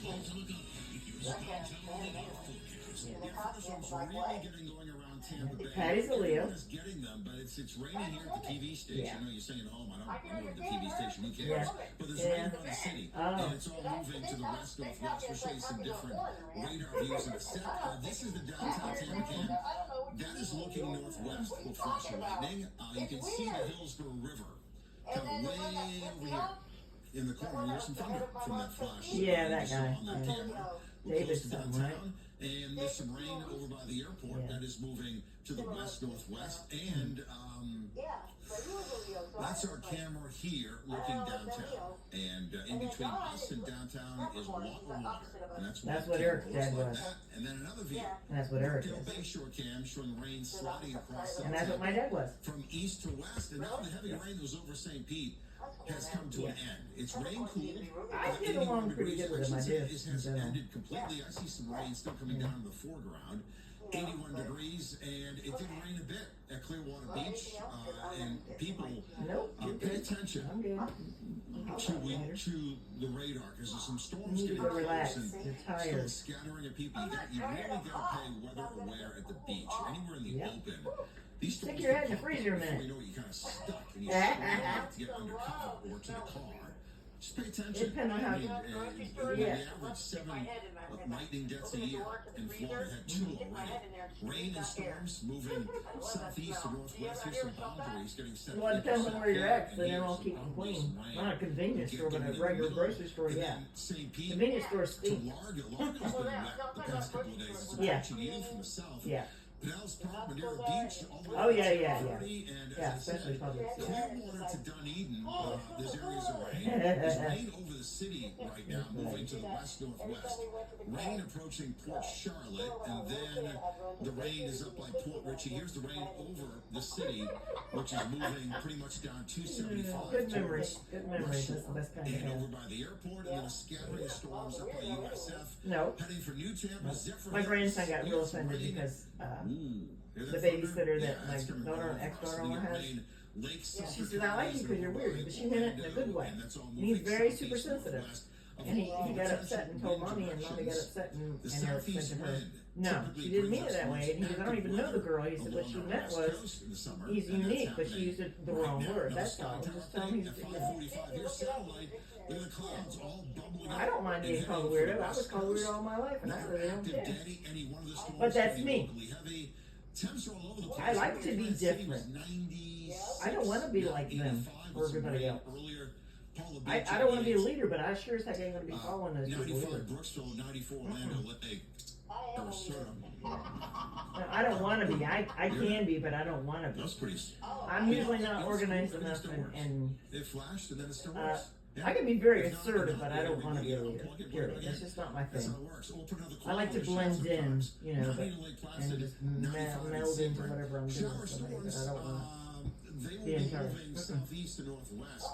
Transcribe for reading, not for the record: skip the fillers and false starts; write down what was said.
really getting going around Tampa Bay. Patty's a Leo. Everyone is getting them, but it's raining here at the TV station. Yeah. I know you're staying at home. I'm over the TV station. Who cares? Yeah. But there's Yeah. rain around the city, and it's all moving to the west northwest. We'll show you some different radar views in a sec. This is the downtown Tampa cam. That is looking northwest with flash of lightning. You can see the Hillsborough River kind of way over here in the corner. There's some thunder from that flash. Yeah, that you saw guy. on that Yeah. camera. We're David close to something, downtown, and there's some rain over by the airport Yeah. that is moving to the west northwest, and that's our camera here looking downtown, and in between us and downtown is a lot of water, and that's That's why what the Eric's camera looks dad like was. that. And then another view, That's what Eric Brookdale is. Bayshore cam showing rain sliding across And that's what my downtown dad was. from east to west, and now the heavy rain that was over St. Pete has come to an end. It's rain cooled. I get along pretty good with him, I do, It in has general. ended completely. I see some rain still coming down in the foreground. 81 degrees, and it did rain a bit at Clearwater Beach, and people Nope, you're pay good. attention I'm good. to the radar because there's some storms You need to getting go relax. close and You're still tired. scattering at people. You really got to pay weather aware at the beach, anywhere in the Yep. open. These storms Stick your head in can the pop up freezer a before minute. you know it, you're kind of stuck and you struggle to get under cover or to the car. Just pay attention. Depending on how- the average 7 lightning deaths a year in Florida had 2 already. Rain and storms moving southeast to northwest. Here's some boundaries getting set. Well, it depends on where you're at, so they don't all keep them clean. Not a convenience store, but a regular grocery store, yeah. St. Pete Convenience stores to stink. Largo. Largo's been wet the past couple of days. It's Yeah. approaching you from the south. Yeah. Pinellas Park, Madeira Beach, all the way Oh, yeah, to yeah, yeah. 40, and Yeah, as I especially said, public. Clearwater to Dunedin, there's areas of rain. There's rain over the city right now, moving to the west northwest. Rain approaching Port Charlotte, and then the rain is up by Port Richey. Here's the rain over the city, which is moving pretty much down 275. Good to memories. Good memories. That's the best kind of and over have. by the airport, and then a scattering of storms up by USF. No. Heading for Newtown, Zephyr. My grandson got real Yes, offended rain. because Hear the that babysitter thunder? that my it's coming daughter, right over us. ex-daughter-in-law And you get has, rain, Lake she Suffolk said, I like you because you're weird, but she meant it in a good way. and that's all And he's moving very southeast, super sensitive. northwest of And he all got the upset and told mommy, and mommy got upset, The and Eric southeast said to her, wind no, typically she didn't mean brings it that us way. And he goes, I don't even know the girl. He said, what she along meant the was, West Coast in the summer, he's and that's unique, but she happening used it the right wrong now. word. Now, That's sky all. tower Just tell him thing he's, at 5:45. Here's satellite. Look at the clouds all bubbling I up don't mind and being called a heading for weirdo. the I was West called weird Coast. all my life, and I Not really don't active, care. Danny. Any one of the storms But that's can be me. locally heavy. Temps are all over the place. I like to be Atlantic City was different. 96, I don't want to be now like them 85 or with some everybody rain else. earlier. Paula I Beach don't want to be a 88. leader, but I sure as heck ain't going to be following those people 95 either. Brooksville, 94 Orlando, Lake, Sarasota. I don't want to be. I can be, but I don't want to be. That's pretty. I'm usually not It's organized cool, but it enough, still and, works. and It flashed and then it still works. Yeah. I can be very If not, assertive, if but not, I don't yeah, want to be a yeah, leader. plug it, Period. plug it That's in. just not my That's thing. how it works. Open another I like to cloud, blend shower in, sometimes. you know, Not but, even Lake Placid, and just 95 meld in into Sebring. whatever I'm doing. Shower with somebody, but storms, I don't want they will be be in charge. moving southeast to northwest.